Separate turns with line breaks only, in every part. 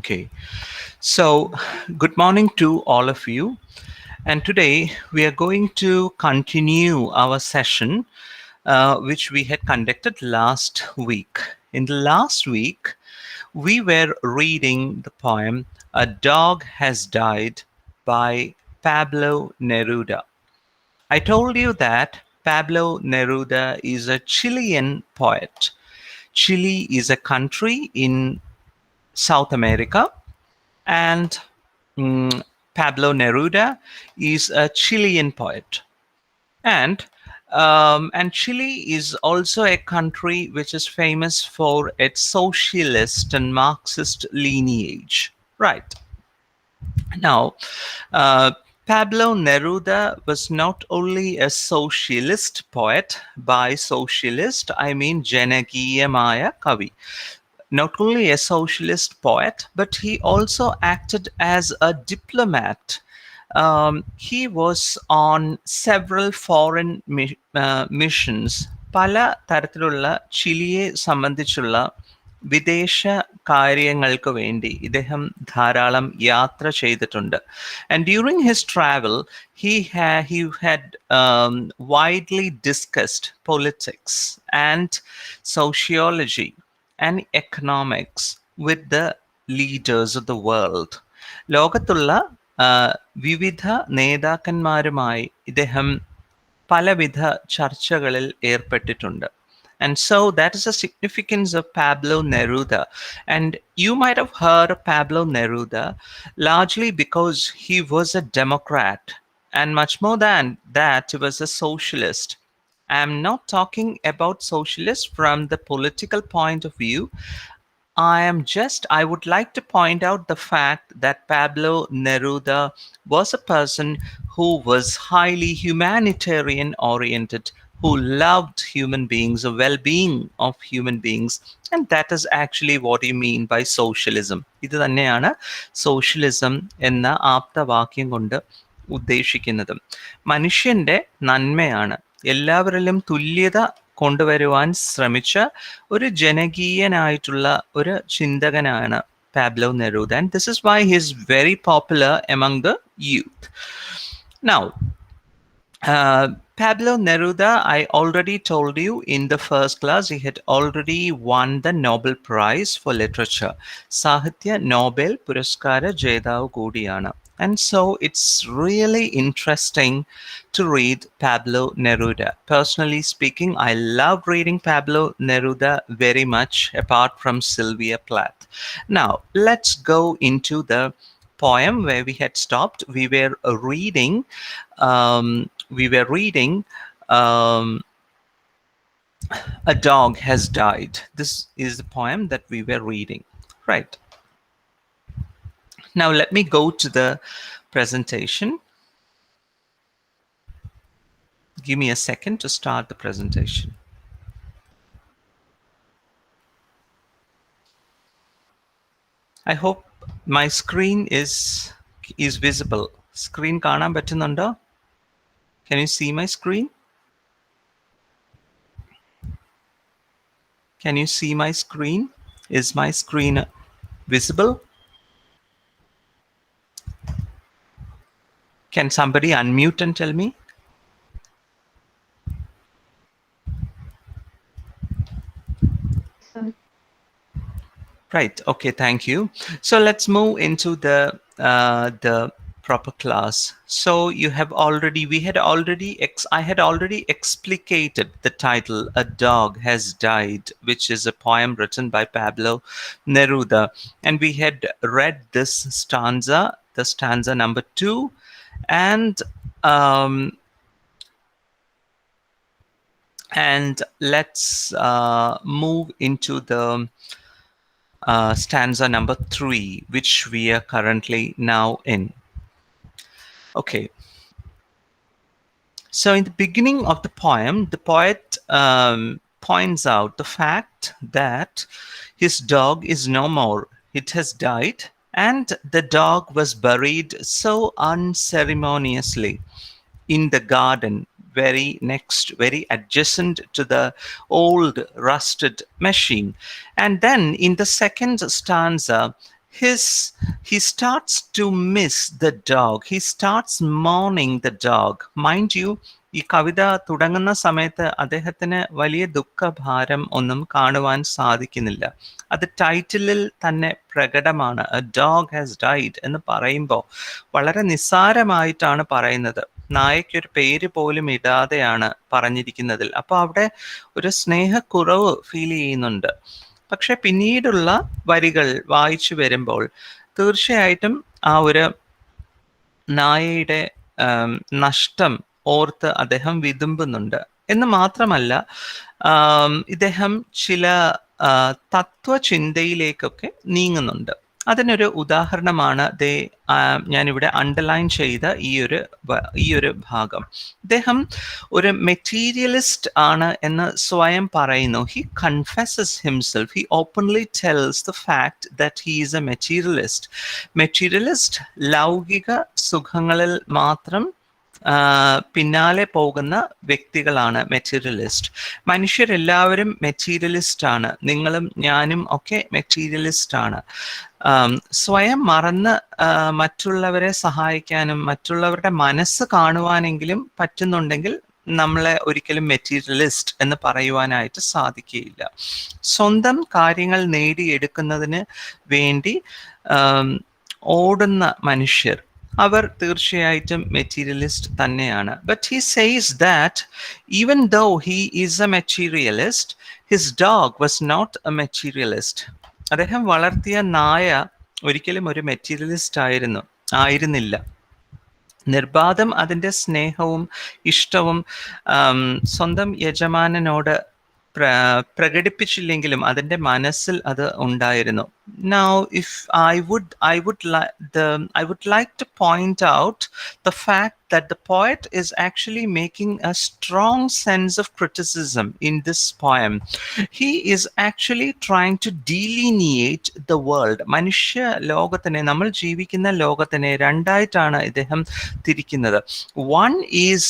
Okay, so good morning to all of you. And today we are going to continue our session, which we had conducted last week. In the last week, we were reading the poem A Dog Has Died by Pablo Neruda. I told you that Pablo Neruda is a Chilean poet. Chile is a country in South America, and Pablo Neruda is a Chilean poet. And Chile is also a country which is famous for its socialist and Marxist lineage. Right. Now, uh, Pablo Neruda was not only a socialist poet. By socialist, I mean Janagiyamaya Kavi. Not only a socialist poet, but he also acted as a diplomat. He was on several foreign missions. പല തരത്തിലുള്ള ചിലിയെ സംബന്ധിച്ചുള്ള വിദേശ കാര്യങ്ങൾക്ക് വേണ്ടി ഇദ്ദേഹം ധാരാളം യാത്ര ചെയ്തിട്ടുണ്ട്. And during his travel, he had widely discussed politics and sociology and economics with the leaders of the world. ലോകത്തുള്ള വിവിധ നേതാക്കന്മാരുമായി ഇദ്ദേഹം പലവിധ ചർച്ചകളിൽ ഏർപ്പെട്ടിട്ടുണ്ട്. And so that is the significance of Pablo Neruda. And you might have heard of Pablo Neruda largely because he was a Democrat, and much more than that, he was a socialist. I'm not talking about socialists from the political point of view. I would like to point out the fact that Pablo Neruda was a person who was highly humanitarian oriented, who loved human beings, the well-being of human beings, and that is actually what he mean by socialism. ഇത് തന്നെയാണ് socialism എന്ന ആപ്തവാക്യം കൊണ്ട് ഉദ്ദേശിക്കുന്നതും. മനുഷ്യന്റെ നന്മയാണ്, എല്ലാവരിലും തുല്യത കൊണ്ടുവരുവാൻ ശ്രമിച്ച ഒരു ജനകീയനായിട്ടുള്ള ഒരു ചിന്തകനാണ് Pablo Neruda, and this is why he is very popular among the youth. Now, Pablo Neruda, I already told you in the first class, he had already won the Nobel Prize for Literature. Sahitya Nobel Puraskara Jetavu Koodiyana. And so it's really interesting to read Pablo Neruda. Personally speaking, I love reading Pablo Neruda very much, apart from Sylvia Plath. Now, let's go into the poem where we had stopped. We were reading A Dog Has Died. This is the poem that we were reading. Right. Now let me go to the presentation. Give me a second to start the presentation. I hope my screen is visible. Screen കാണാൻ പറ്റുന്നുണ്ടോ? Can you see my screen? Can you see my screen? Is my screen visible? Can somebody unmute and tell me? Right. Okay. Thank you. So let's move into the proper class. So I had already explicated the title, A Dog Has Died, which is a poem written by Pablo Neruda. And we had read this stanza, the stanza number 2. And let's move into the stanza number 3, which we are currently now in. Okay. So in the beginning of the poem, the poet points out the fact that his dog is no more. It has died, and the dog was buried so unceremoniously in the garden, very adjacent to the old rusted machine. And then in the second stanza, he starts to miss the dog. He starts mourning the dog. Mind you, ഈ കവിത തുടങ്ങുന്ന സമയത്ത് അദ്ദേഹത്തിന് വലിയ ദുഃഖഭാരം ഒന്നും കാണുവാൻ സാധിക്കുന്നില്ല. അത് ടൈറ്റിലിൽ തന്നെ പ്രകടമാണ്. എ ഡോഗ് ഹാസ് ഡൈഡ് എന്ന് പറയുമ്പോൾ വളരെ നിസ്സാരമായിട്ടാണ് പറയുന്നത്. നായയ്ക്കൊരു പേര് പോലും ഇടാതെയാണ് പറഞ്ഞിരിക്കുന്നതിൽ. അപ്പോൾ അവിടെ ഒരു സ്നേഹക്കുറവ് ഫീൽ ചെയ്യുന്നുണ്ട്. പക്ഷെ പിന്നീടുള്ള വരികൾ വായിച്ചു വരുമ്പോൾ തീർച്ചയായിട്ടും ആ ഒരു നായയുടെ നഷ്ടം ഓർത്ത് അദ്ദേഹം വിതുമ്പുന്നുണ്ട്. എന്ന് മാത്രമല്ല, ഇദ്ദേഹം ചില തത്വചിന്തയിലേക്കൊക്കെ നീങ്ങുന്നുണ്ട്. അതിനൊരു ഉദാഹരണമാണ് ഞാനിവിടെ അണ്ടർലൈൻ ചെയ്ത ഈ ഒരു ഭാഗം. ഇദ്ദേഹം ഒരു മെറ്റീരിയലിസ്റ്റ് ആണ് എന്ന് സ്വയം പറയുന്നു. He confesses himself, he openly tells the fact that he is a materialist. Materialist ലൗകിക സുഖങ്ങളിൽ മാത്രം പിന്നാലെ പോകുന്ന വ്യക്തികളാണ് മെറ്റീരിയലിസ്റ്റ്. മനുഷ്യരെല്ലാവരും മെറ്റീരിയലിസ്റ്റ് ആണ്. നിങ്ങളും ഞാനും ഒക്കെ മെറ്റീരിയലിസ്റ്റ് ആണ്. സ്വയം മറന്ന് മറ്റുള്ളവരെ സഹായിക്കാനും മറ്റുള്ളവരുടെ മനസ്സ് കാണുവാനെങ്കിലും പറ്റുന്നുണ്ടെങ്കിൽ നമ്മളെ ഒരിക്കലും മെറ്റീരിയലിസ്റ്റ് എന്ന് പറയുവാനായിട്ട് സാധിക്കുകയില്ല. സ്വന്തം കാര്യങ്ങൾ നേടിയെടുക്കുന്നതിന് വേണ്ടി ഓടുന്ന മനുഷ്യർ, അവർ തീർച്ചയായിട്ടും മെറ്റീരിയലിസ്റ്റ് തന്നെയാണ്. But he says that even though he is a materialist, his dog was not a materialist. അദ്ദേഹം വളർത്തിയ നായ ഒരിക്കലും ഒരു മെറ്റീരിയലിസ്റ്റ് ആയിരുന്നില്ല. നിർബാധം അതിൻ്റെ സ്നേഹവും ഇഷ്ടവും സ്വന്തം യജമാനനോട് പ്രകടിപ്പിച്ചില്ലെങ്കിലും അതിൻ്റെ മനസ്സിൽ അത് ഉണ്ടായിരുന്നു. Now, if I would like to point out the fact that the poet is actually making a strong sense of criticism in this poem. He is actually trying to delineate the world. മനുഷ്യ ലോകത്തിനെ, നമ്മൾ ജീവിക്കുന്ന ലോകത്തിനെ രണ്ടായിട്ടാണ് ഇദ്ദേഹം തിരിക്കുന്നത്. One is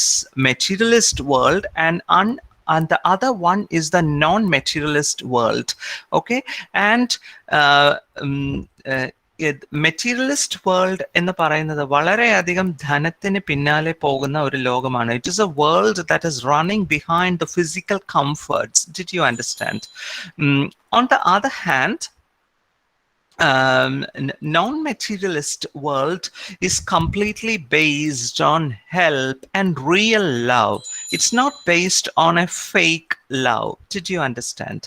materialist world and the other one is the non-materialist world. Okay, and materialist world എന്ന് പറയുന്നത് വളരെയധികം ധനത്തിന് പിന്നാലെ പോകുന്ന ഒരു ലോകമാണ്. It is A world that is running behind the physical comforts. Did you understand? On the other hand, non-materialist world is completely based on help and real love. It's not based on a fake love. Did you understand?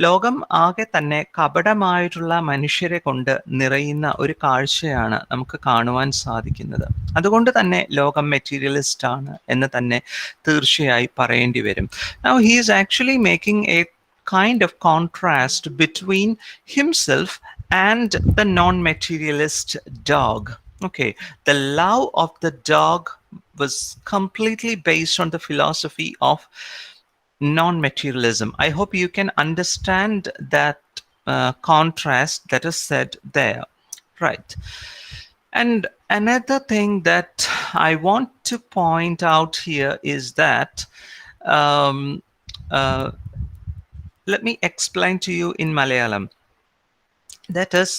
ലോകം ആകെ തന്നെ കപടമായിട്ടുള്ള മനുഷ്യരെ കൊണ്ട് നിറയുന്ന ഒരു കാഴ്ചയാണ് നമുക്ക് കാണുവാൻ സാധിക്കുന്നത്. അതുകൊണ്ട് തന്നെ ലോകം മെറ്റീരിയലിസ്റ്റ് ആണ് എന്ന് തന്നെ തീർച്ചയായി പറയേണ്ടി വരും. Now he is actually making a kind of contrast between himself and the non-materialist dog. Okay, the love of the dog was completely based on the philosophy of non-materialism. I hope you can understand that contrast that is said there, right? And another thing that I want to point out here is that let me explain to you in Malayalam. That is,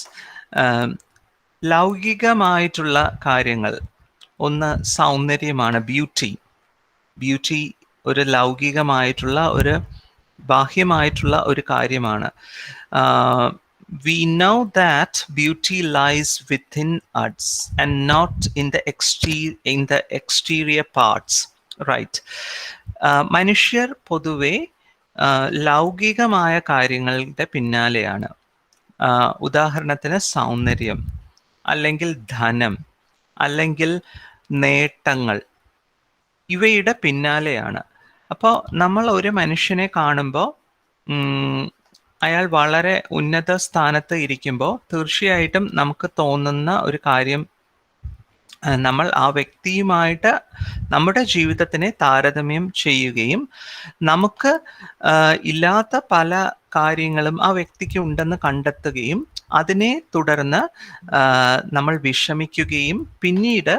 ലൗകികമായിട്ടുള്ള കാര്യങ്ങൾ, ഒന്ന് സൗന്ദര്യമാണ്, beauty ഒരു ലൗകികമായിട്ടുള്ള ഒരു ബാഹ്യമായിട്ടുള്ള ഒരു കാര്യമാണ്. We know that beauty lies within us and not in the exterior parts, right? മനുഷ്യർ പൊതുവെ ലൗകികമായ കാര്യങ്ങളുടെ പിന്നാലെയാണ്. ഉദാഹരണത്തിന് സൗന്ദര്യം, അല്ലെങ്കിൽ ധനം, അല്ലെങ്കിൽ നേട്ടങ്ങൾ, ഇവയുടെ പിന്നാലെയാണ്. അപ്പോൾ നമ്മൾ ഒരു മനുഷ്യനെ കാണുമ്പോൾ അയാൾ വളരെ ഉന്നത സ്ഥാനത്ത് ഇരിക്കുമ്പോൾ തീർച്ചയായിട്ടും നമുക്ക് തോന്നുന്ന ഒരു കാര്യം, നമ്മൾ ആ വ്യക്തിയുമായിട്ട് നമ്മുടെ ജീവിതത്തിനെ താരതമ്യം ചെയ്യുകയും നമുക്ക് ഇല്ലാത്ത പല കാര്യങ്ങളും ആ വ്യക്തിക്ക് ഉണ്ടെന്ന് കണ്ടെത്തുകയും അതിനെ തുടർന്ന് നമ്മൾ വിഷമിക്കുകയും പിന്നീട്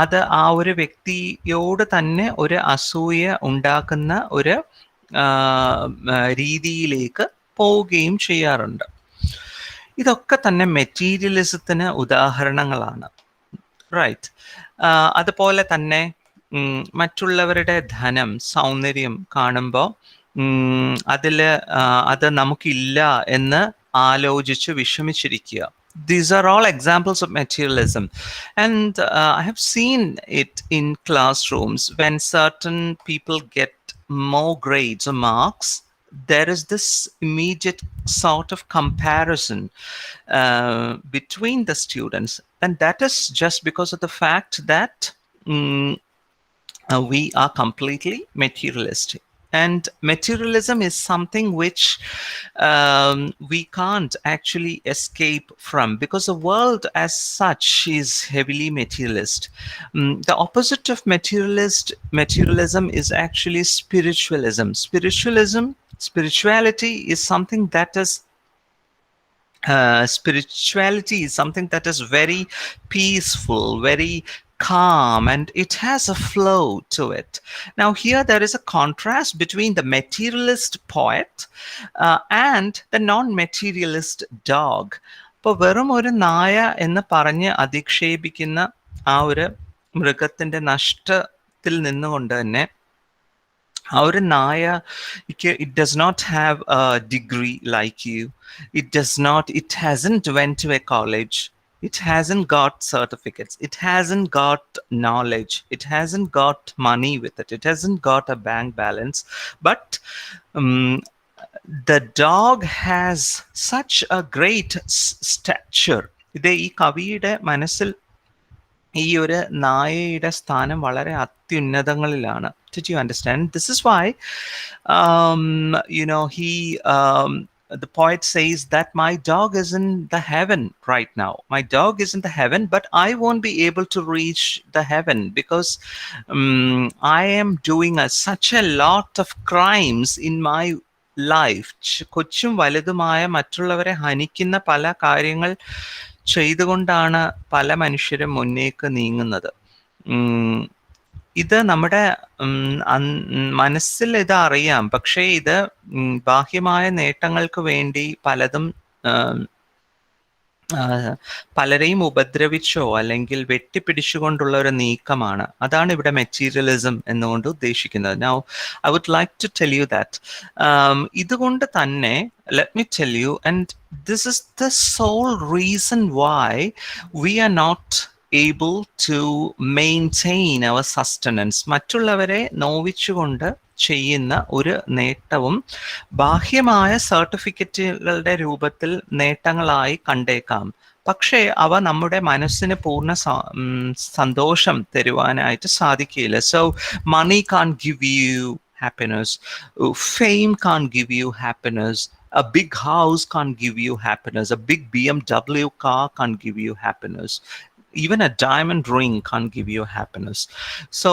അത് ആ ഒരു വ്യക്തിയോട് തന്നെ ഒരു അസൂയ ഉണ്ടാക്കുന്ന ഒരു രീതിയിലേക്ക് പോവുകയും ചെയ്യാറുണ്ട്. ഇതൊക്കെ തന്നെ മെറ്റീരിയലിസത്തിന് ഉദാഹരണങ്ങളാണ്. റൈറ്റ്. അതുപോലെ തന്നെ മറ്റുള്ളവരുടെ ധനം, സൗന്ദര്യം കാണുമ്പോൾ അതില് അത് നമുക്കില്ല എന്ന് ആലോചിച്ച് വിഷമിച്ചിരിക്കുക. These are all examples of materialism. And I have seen it in classrooms when certain people get more grades or marks. There is this immediate sort of comparison between the students, and that is just because of the fact that we are completely materialistic. And materialism is something which we can't actually escape from, because the world as such is heavily materialist. The opposite of materialism is actually spiritualism. Spirituality is something that is spirituality is something that is very peaceful, very calm, and it has a flow to it. Now here there is a contrast between the materialist poet and the non-materialist dog. ഇപ്പോൾ വെറും ഒരു നായ എന്ന് പറഞ്ഞ് അധിക്ഷേപിക്കുന്ന ആ ഒരു മൃഗത്തിന്റെ നഷ്ടത്തിൽ നിന്നുകൊണ്ട് തന്നെ ആ ഒരു നായക്ക് it does not have a degree like you. It hasn't went to a college. It hasn't got certificates. It hasn't got knowledge. It hasn't got money with it. It hasn't got a bank balance. But the dog has such a great stature. ഇത് ഈ കവിയുടെ മനസ്സിൽ ഈ ഒരു നായയുടെ സ്ഥാനം വളരെ അത്യുന്നതങ്ങളിലാണ്. Did you understand? This is why the poet says that my dog is in the heaven right now. My dog is in the heaven, but I won't be able to reach the heaven because I am doing such a lot of crimes in my life. കൊച്ചും വലുതുമായ മറ്റുള്ളവരെ ഹനിക്കുന്ന പല കാര്യങ്ങൾ ചെയ്തുകൊണ്ടാണ് പല മനുഷ്യരും മുന്നേക്ക് നീങ്ങുന്നത്. ഇത് നമ്മുടെ മനസ്സിൽ ഇത് അറിയാം, പക്ഷേ ഇത് ബാഹ്യമായ നേട്ടങ്ങൾക്ക് വേണ്ടി പലരെയും ഉപദ്രവിച്ചോ അല്ലെങ്കിൽ വെട്ടിപ്പിടിച്ചുകൊണ്ടുള്ള ഒരു നീക്കമാണ്. അതാണ് ഇവിടെ മെറ്റീരിയലിസം എന്നുകൊണ്ട് ഉദ്ദേശിക്കുന്നത്. Now I would like to tell you that ഇതുകൊണ്ട് തന്നെ let me tell you, and this is the sole reason why we are not able to maintain our sustenance. മറ്റുള്ളവരെ നോവിച്ചുകൊണ്ട് ചെയ്യുന്ന ഒരു നേട്ടവും ബാഹ്യമായ സർട്ടിഫിക്കറ്റുകളുടെ രൂപത്തിൽ നേട്ടങ്ങളായി കണ്ടേക്കാം, പക്ഷേ അവ നമ്മുടെ മനസ്സിന് പൂർണ്ണ സന്തോഷം തരുവാനായിട്ട് സാധിക്കില്ല. So money can't give you happiness. Fame can't give you happiness. A big house can't give you happiness. A big BMW car can't give you happiness. Even a diamond ring can't give you happiness. So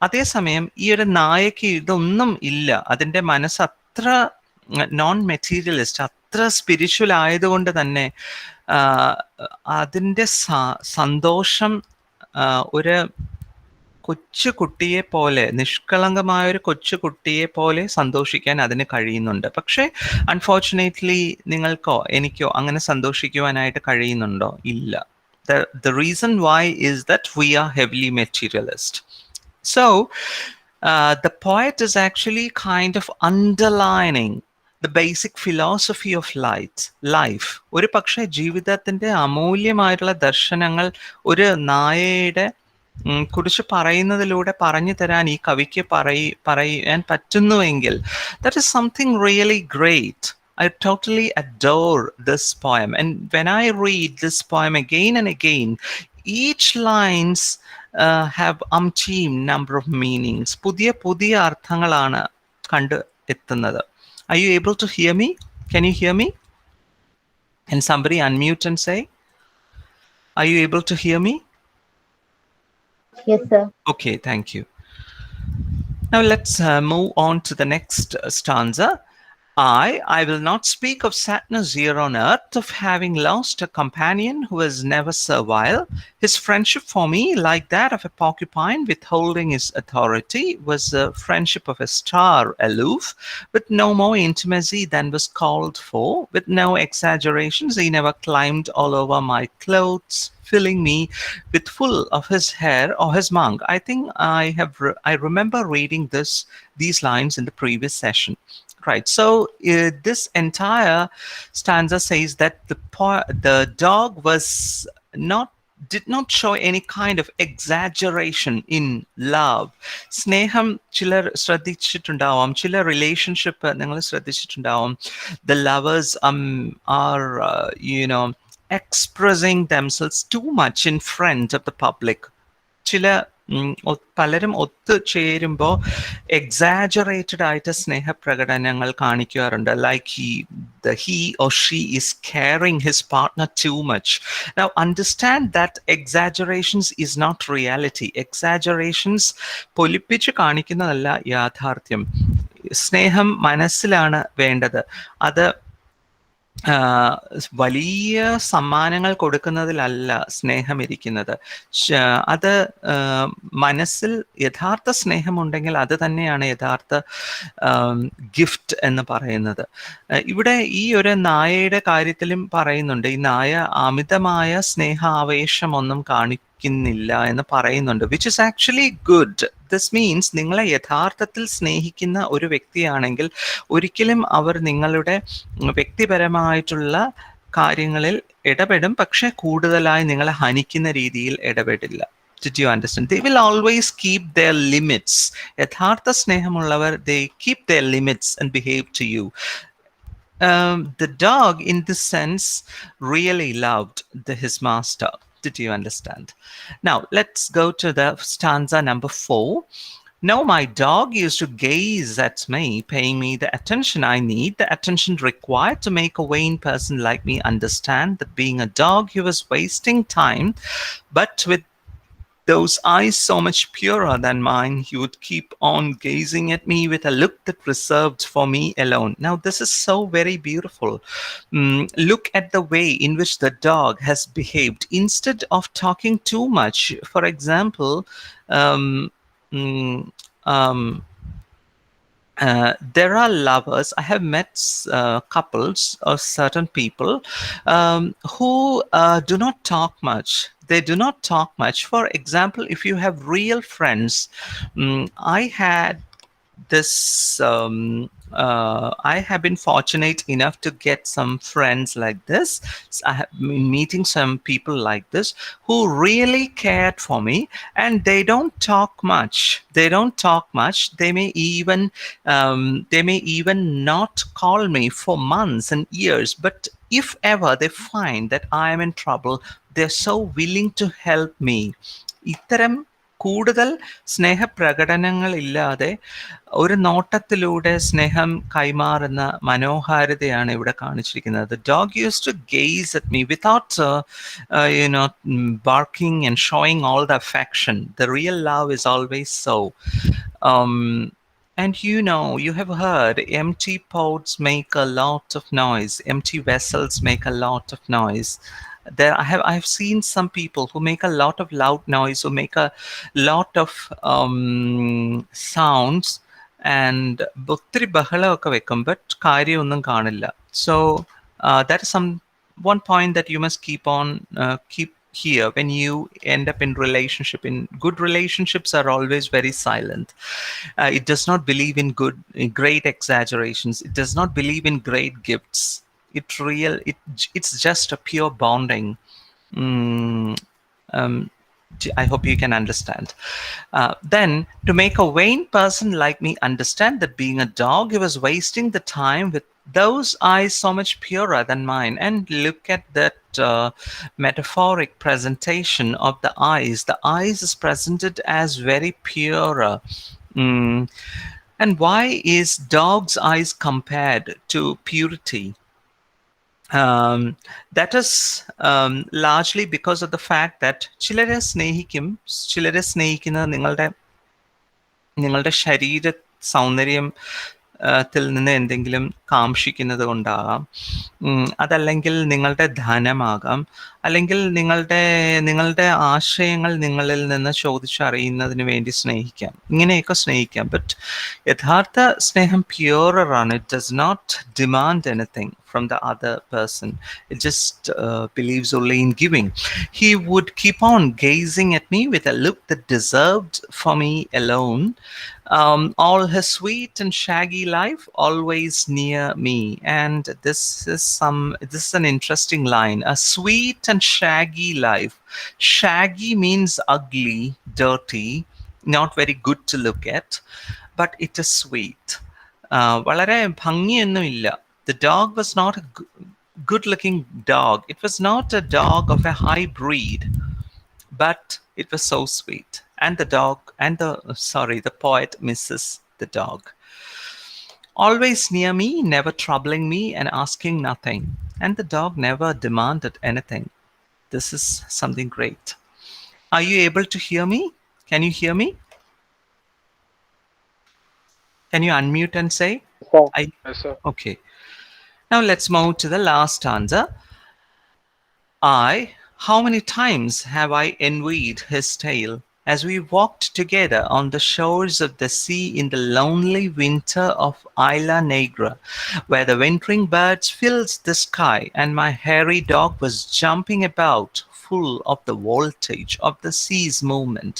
അതേസമയം ഈ ഒരു നായക്ക് ഇതൊന്നും ഇല്ല. അതിൻ്റെ മനസ്സ് അത്ര non materialist, അത്ര spiritual ആയതുകൊണ്ട് തന്നെ അതിൻ്റെ സന്തോഷം ഒരു കൊച്ചു കുട്ടിയെ പോലെ, നിഷ്കളങ്കമായ ഒരു കൊച്ചു കുട്ടിയെ പോലെ സന്തോഷിക്കാൻ അതിന് കഴിയുന്നുണ്ട്. പക്ഷേ അൺഫോർച്ചുനേറ്റ്ലി നിങ്ങൾക്കോ എനിക്കോ അങ്ങനെ സന്തോഷിക്കുവാനായിട്ട് കഴിയുന്നുണ്ടോ? ഇല്ല. The reason why is that we are heavily materialist. So the poet is actually kind of underlining the basic philosophy of life. ഒരു പക്ഷേ ജീവിതത്തിന്റെ അമൂല്യമായിട്ടുള്ള ദർശനങ്ങൾ ഒരു നായയുടെ കുറിച്ച് പറയുന്നതിലൂടെ പറഞ്ഞു തരാൻ ഈ കവിക്ക് പറയാൻ പറ്റുന്നുവെങ്കിൽ that is something really great. I totally adore this poem, and when I read this poem again and again, each lines have umpteen number of meanings. പുതിയ അർത്ഥങ്ങളാണ് കണ്ടു എത്തുന്നത്. Are you able to hear me? Can you hear me? Can somebody unmute and say, are you able to hear me?
Yes, sir.
Okay, thank you. Now let's move on to the next stanza. I will not speak of sadness here on earth of having lost a companion who was never servile. His friendship for me, like that of a porcupine withholding his authority, was the friendship of a star aloof, with no more intimacy than was called for, with no exaggerations. He never climbed all over my clothes, filling me with full of his hair or his monk. I think I remember reading these lines in the previous session. Right. So this entire stanza says that the dog was not did not show any kind of exaggeration in love. സ്നേഹം ചിലർ ശ്രദ്ധിച്ചിട്ടുണ്ടാവാം, ചില relationship നിങ്ങൾ ശ്രദ്ധിച്ചിട്ടുണ്ടാവാം. The lovers are expressing themselves too much in front of the public. ചില പലരും ഒത്തുചേരുമ്പോൾ exaggerated ആയിട്ട് സ്നേഹപ്രകടനങ്ങൾ കാണിക്കാറുണ്ട്. Like he or she is carrying his partner too much. Now understand that exaggerations is not reality. Exaggerations പൊലിപ്പിച്ച് കാണിക്കുന്നതല്ല യാഥാർത്ഥ്യം. സ്നേഹം മനസ്സിലാണ് വേണ്ടത്. അത് വലിയ സമ്മാനങ്ങൾ കൊടുക്കുന്നതിലല്ല സ്നേഹം ഇരിക്കുന്നത്. അത് മനസ്സിൽ യഥാർത്ഥ സ്നേഹമുണ്ടെങ്കിൽ അത് തന്നെയാണ് യഥാർത്ഥ ഗിഫ്റ്റ് എന്ന് പറയുന്നത്. ഇവിടെ ഈ ഒരു നായയുടെ കാര്യത്തിലും പറയുന്നുണ്ട്. ഈ നായ അമിതമായ സ്നേഹാവേശമൊന്നും കാണിക്കുന്നില്ല എന്ന് പറയുന്നുണ്ട്, which is actually good. This means നിങ്ങളെ യഥാർത്ഥത്തിൽ സ്നേഹിക്കുന്ന ഒരു വ്യക്തിയാണെങ്കിൽ ഒരിക്കലും അവർ നിങ്ങളുടെ വ്യക്തിപരമായിട്ടുള്ള കാര്യങ്ങളിൽ ഇടപെടും, പക്ഷെ കൂടുതലായി നിങ്ങളെ ഹനിക്കുന്ന രീതിയിൽ ഇടപെടില്ല. Did you understand? They will always keep their limits. യഥാർത്ഥ സ്നേഹമുള്ളവർ, they keep their limits and behave to you. The dog, in this sense, really loved his master. Did you understand? Now, let's go to the stanza number 4. No, my dog used to gaze at me, paying me the attention I need, the attention required to make a vain person like me understand that being a dog, he was wasting time, but with those eyes so much purer than mine, he would keep on gazing at me with a look that reserved for me alone. Now, this is so very beautiful. Look at the way in which the dog has behaved. Instead of talking too much, for example, there are lovers. I have met couples or certain people who do not talk much. They do not talk much. For example, if you have real friends, I had this I have been fortunate enough to get some friends like this. I have been meeting some people like this who really cared for me, and they don't talk much. They may even not call me for months and years, but if ever they find that I am in trouble, they're so willing to help me. ഇത്തരം കൂടുതൽ സ്നേഹപ്രകടനങ്ങളില്ലാതെ ഒരു നോട്ടത്തിലൂടെ സ്നേഹം കൈമാറുന്ന മനോഹാരിതയാണ് ഇവിടെ കാണിച്ചിരിക്കുന്നത്. The dog used to gaze at me without barking and showing all the affection. The real love is always so. And you have heard empty pots make a lot of noise. Empty vessels make a lot of noise. I've seen some people who make a lot of loud noise, who make a lot of sounds, and ഒത്തിരി ബഹളമൊക്കെ വെക്കും, but കാര്യമൊന്നും കാണില്ല. So that is one point that you must keep here when you end up in relationship. In good relationships are always very silent. It does not believe in great exaggerations. It does not believe in great gifts. It's just a pure bonding. I hope you can understand. Then, to make a vain person like me understand that being a dog, he was wasting the time with those eyes so much purer than mine. And look at that metaphoric presentation of the eyes. The eyes is presented as very pure. And why is dog's eyes compared to purity? That is largely because of the fact that ചിലരെ സ്നേഹിക്കുന്നത് നിങ്ങളുടെ ശരീര സൗന്ദര്യത്തിൽ നിന്ന് എന്തെങ്കിലും കാംക്ഷിക്കുന്നത് കൊണ്ടാകാം, അതല്ലെങ്കിൽ നിങ്ങളുടെ ധനമാകാം, അല്ലെങ്കിൽ നിങ്ങളുടെ ആശയങ്ങൾ നിങ്ങളിൽ നിന്ന് ചോദിച്ചറിയുന്നതിന് വേണ്ടി സ്നേഹിക്കാം. ഇങ്ങനെയൊക്കെ സ്നേഹിക്കാം. ബട്ട് യഥാർത്ഥ സ്നേഹം പ്യുവറർ ആണ്. It does not demand anything from the other person. It just believes only in giving. He would keep on gazing at me with a look that deserved for me alone. All his sweet and shaggy life, always near me. And this is an interesting line. A sweet and shaggy life. Shaggy means ugly, dirty, not very good to look at, but it is sweet. വളരെ ഭംഗിയൊന്നുമില്ല. The dog was not a good-looking dog. It was not a dog of a high breed, but it was so sweet. And the poet misses the dog. Always near me, never troubling me and asking nothing. And the dog never demanded anything. This is something great. Are you able to hear me? Can you hear me? Can you unmute and say?
Sir.
I,
Yes, sir.
okay. Now let's move to the last stanza. How many times have I envied his tale as we walked together on the shores of the sea in the lonely winter of Isla Negra, where the wintering birds filled the sky and my hairy dog was jumping about, full of the voltage of the sea's movement.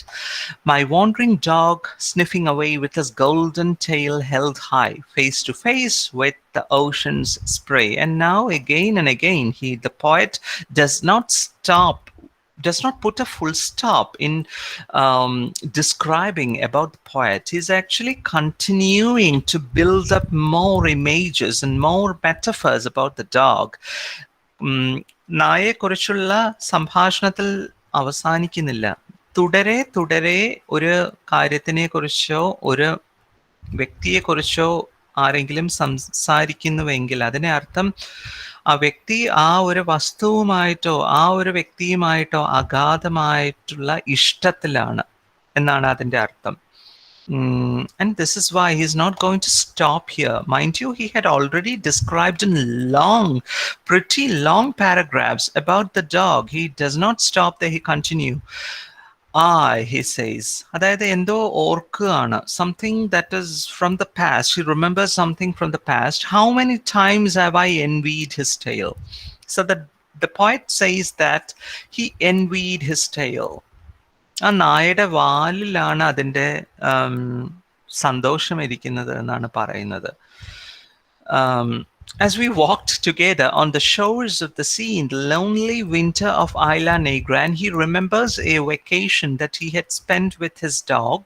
My wandering dog sniffing away with his golden tail held high, face to face with the ocean's spray. And now again and again the poet does not put a full stop in describing about the poet. He's actually continuing to build up more images and more metaphors about the dog. നായയെക്കുറിച്ചുള്ള സംഭാഷണത്തിൽ അവസാനിക്കുന്നില്ല. തുടരെ തുടരെ ഒരു കാര്യത്തിനെ കുറിച്ചോ ഒരു വ്യക്തിയെക്കുറിച്ചോ ആരെങ്കിലും സംസാരിക്കുന്നുവെങ്കിൽ അതിനെ അർത്ഥം ആ വ്യക്തി ആ ഒരു വസ്തുവുമായിട്ടോ ആ ഒരു വ്യക്തിയുമായിട്ടോ അഗാധമായിട്ടുള്ള ഇഷ്ടത്തിലാണ് എന്നാണ് അതിൻ്റെ അർത്ഥം. And this is why he's not going to stop here. Mind you, he had already described in pretty long paragraphs about the dog. He does not stop there. He continue. He says, അതായത് എന്തോ ഓർക്കുകയാണ്. Something that is from the past. He remembers something from the past. How many times have I envied his tale? So the poet says that he envied his tale. ആ നായയുടെ വാലിലാണ് അതിൻ്റെ സന്തോഷം ഇരിക്കുന്നത് എന്നാണ് പറയുന്നത്. As we walked together on the shores of the sea in the lonely winter of Isla Negra, and he remembers a vacation that he had spent with his dog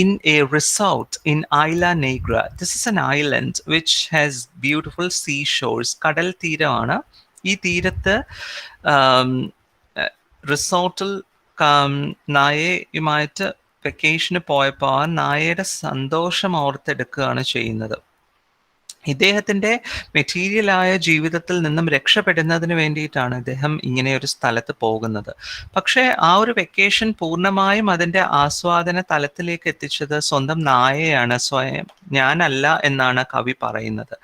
in a resort in Isla Negra. This is an island which has beautiful seashores. കടൽ തീരമാണ്. ഈ തീരത്ത് റിസോർട്ടിൽ നായയുമായിട്ട് വെക്കേഷന് പോയപ്പോൾ ആ നായയുടെ സന്തോഷം ഓർത്തെടുക്കുകയാണ് ചെയ്യുന്നത്. ഇദ്ദേഹത്തിൻ്റെ മെറ്റീരിയലായ ജീവിതത്തിൽ നിന്നും രക്ഷപ്പെടുന്നതിന് വേണ്ടിയിട്ടാണ് ഇദ്ദേഹം ഇങ്ങനെ ഒരു സ്ഥലത്ത് പോകുന്നത്. പക്ഷേ ആ ഒരു വെക്കേഷൻ പൂർണ്ണമായും അതിൻ്റെ ആസ്വാദന തലത്തിലേക്ക് എത്തിച്ചത് സ്വന്തം നായയാണ്, സ്വയം ഞാനല്ല എന്നാണ് കവി പറയുന്നത്.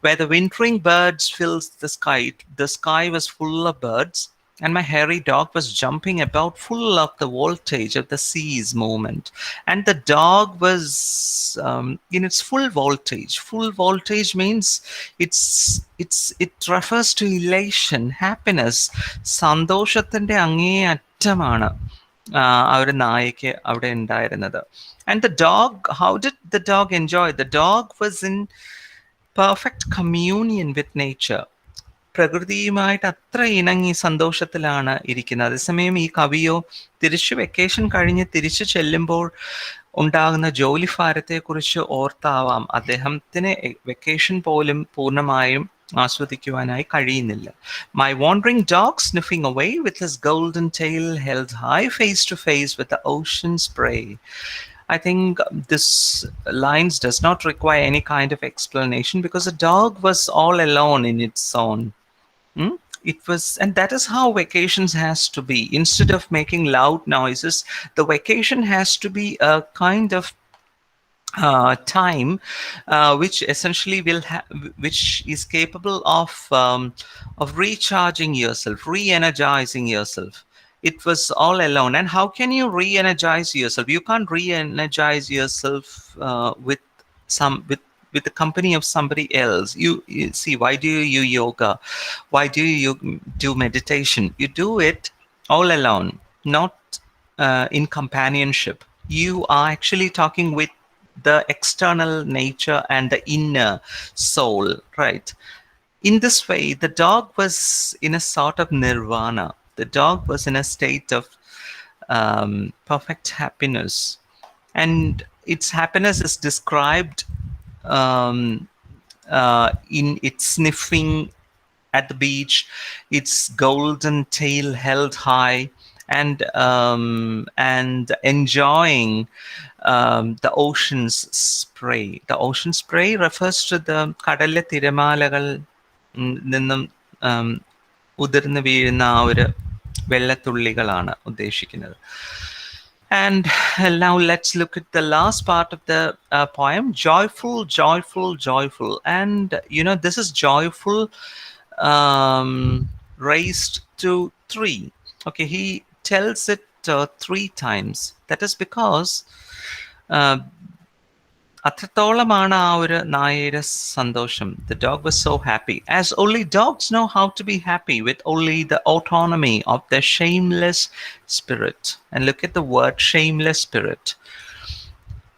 Where the wintering birds fills the sky was full of birds. And my hairy dog was jumping about, full of the voltage of the sea's movement. And the dog was in its full voltage. Full voltage means it refers to elation, happiness. സന്തോഷത്തിൻ്റെ അങ്ങേ അറ്റമാണ് ആ ഒരു നായയ്ക്ക് അവിടെ ഉണ്ടായിരുന്നത്. And the dog, how did the dog enjoy? The dog was in perfect communion with nature. പ്രകൃതിയുമായിട്ട് അത്ര ഇണങ്ങി സന്തോഷത്തിലാണ് ഇരിക്കുന്നത്. അതേസമയം ഈ കവിയോ തിരിച്ചു വെക്കേഷൻ കഴിഞ്ഞ് തിരിച്ചു ചെല്ലുമ്പോൾ ഉണ്ടാകുന്ന ജോലിഭാരത്തെക്കുറിച്ച് ഓർത്താവാം അദ്ദേഹത്തിന് വെക്കേഷൻ പോലും പൂർണ്ണമായും ആസ്വദിക്കുവാനായി കഴിയുന്നില്ല. My wandering dog sniffing away with his golden tail held high, face to face with the ocean spray. I think this lines does not require any kind of explanation because the dog was all alone in its own. It was, and that is how vacations has to be. Instead of making loud noises, the vacation has to be a kind of time, which essentially which is capable of recharging yourself, re-energizing yourself. It was all alone. And how can you re-energize yourself? You can't re-energize yourself with the company of somebody else. You see, why do you yoga? Why do you do meditation? You do it all alone, not in companionship. You are actually talking with the external nature and the inner soul, right? In this way, the dog was in a sort of nirvana. The dog was in a state of perfect happiness. And its happiness is described um, in its sniffing at the beach, its golden tail held high, and enjoying the ocean's spray. The ocean spray refers to the കടലിലെ തിരമാലകൾ നിന്നും ഉതിർന്നു വീഴുന്ന ആ ഒരു വെള്ളത്തുള്ളികളാണ് ഉദ്ദേശിക്കുന്നത്. And now let's look at the last part of the poem. Joyful, joyful, joyful. And this is joyful raised to 3. Okay, he tells it 3 times. That is because അത്രത്തോളമാണ് ആ ഒരു നായയുടെ സന്തോഷം. The dog was so happy, as only dogs know how to be happy, with only the autonomy of their shameless spirit. And look at the word shameless spirit.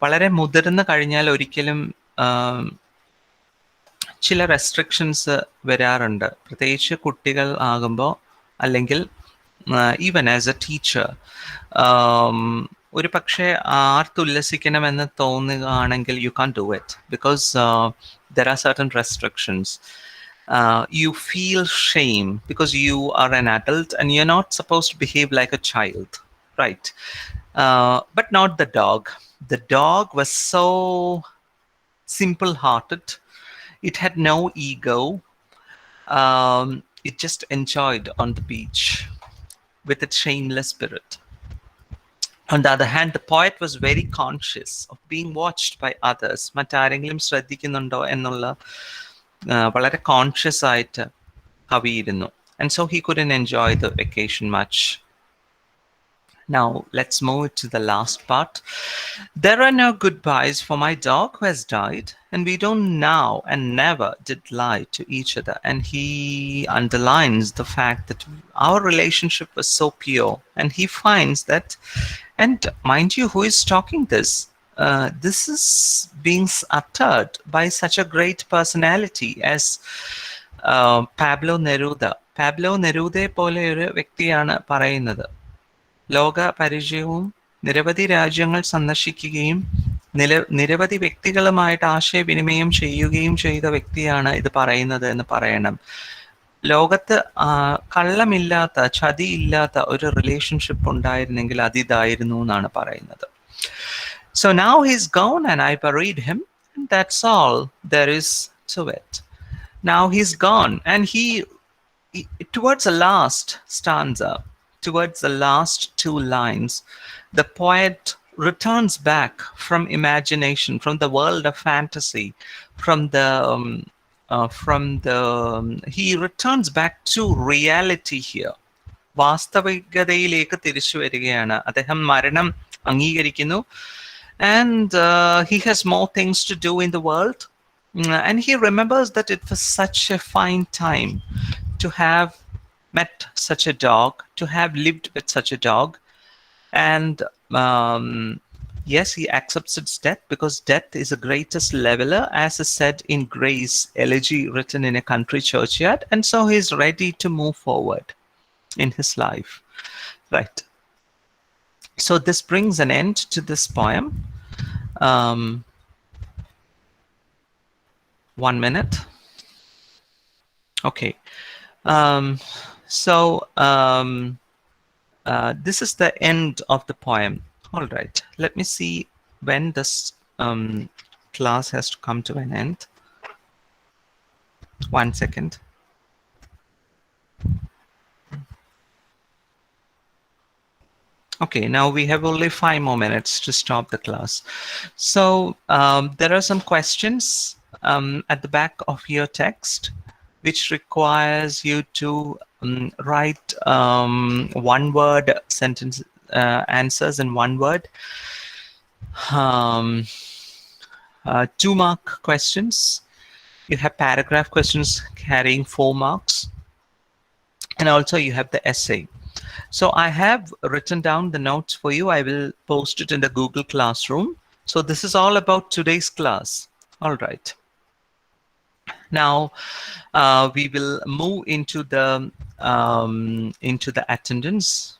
വളരെ മുതിർന്നു കഴിഞ്ഞാൽ ഒരിക്കലും ചില restrictions വരാറുണ്ട്, പ്രത്യേകിച്ച് കുട്ടികൾ ആകുമ്പോൾ. അല്ലെങ്കിൽ ഈവൻ ആസ് എ ടീച്ചർ, ഒരു പക്ഷേ ആർത്തുല്ലസിക്കണമെന്ന് തോന്നുകയാണെങ്കിൽ you can do it, because there are certain restrictions. You feel shame because you are an adult and you're not supposed to behave like a child, right? But not the dog. The dog was so simple-hearted. It had no ego. It just enjoyed on the beach with its shameless spirit. On the other hand, the poet was very conscious of being watched by others. മറ്റാരെങ്കിലും ശ്രദ്ധിക്കുന്നുണ്ടോ എന്നുള്ള വളരെ conscious ആയിട്ട് കവിയിരുന്നു. And so he couldn't enjoy the vacation much. Now, let's move to the last part. There are no goodbyes for my dog who has died, and we don't now and never did lie to each other. And he underlines the fact that our relationship was so pure. And he finds that, and mind you, who is talking this? This is being uttered by such a great personality as Pablo Neruda. Pablo Neruda പോലെ ഒരു വ്യക്തിയാണ് പറയുന്നത്. ലോക പരിചയവും നിരവധി രാജ്യങ്ങൾ സന്ദർശിക്കുകയും നിരവധി വ്യക്തികളുമായിട്ട് ആശയവിനിമയം ചെയ്യുകയും ചെയ്ത വ്യക്തിയാണ് ഇത് പറയുന്നത് എന്ന് പറയണം. ലോകത്ത് കള്ളമില്ലാത്ത, ചതിയില്ലാത്ത ഒരു റിലേഷൻഷിപ്പ് ഉണ്ടായിരുന്നെങ്കിൽ അതിതായിരുന്നു എന്നാണ് പറയുന്നത്. So now he's gone and I buried him, and that's all there is to it. Now he's gone, and he towards the last stanza, towards the last 2 lines, the poet returns back from imagination, from the world of fantasy, he returns back to reality here. വാസ്തവികതയിലേക്ക് തിരിച്ചു വരികയാണ്. അദ്ദേഹം മരണം അംഗീകരിക്കുന്നു, and he has more things to do in the world, and he remembers that it was such a fine time to have met such a dog, to have lived with such a dog. And yes, he accepts its death, because death is the greatest leveler, as is said in Gray's elegy written in a country churchyard. And so he's ready to move forward in his life, right? So this brings an end to this poem. 1 minute. Okay. So this is the end of the poem. All right. Let me see when this class has to come to an end. 1 second. Okay, now we have only 5 more minutes to stop the class. So there are some questions at the back of your text, which requires you to write one word sentence answers in one word. Um, 2 mark questions. You have paragraph questions carrying 4 marks. And also you have the essay. So I have written down the notes for you. I will post it in the Google Classroom. So this is all about today's class. All right. Now we will move into the attendance.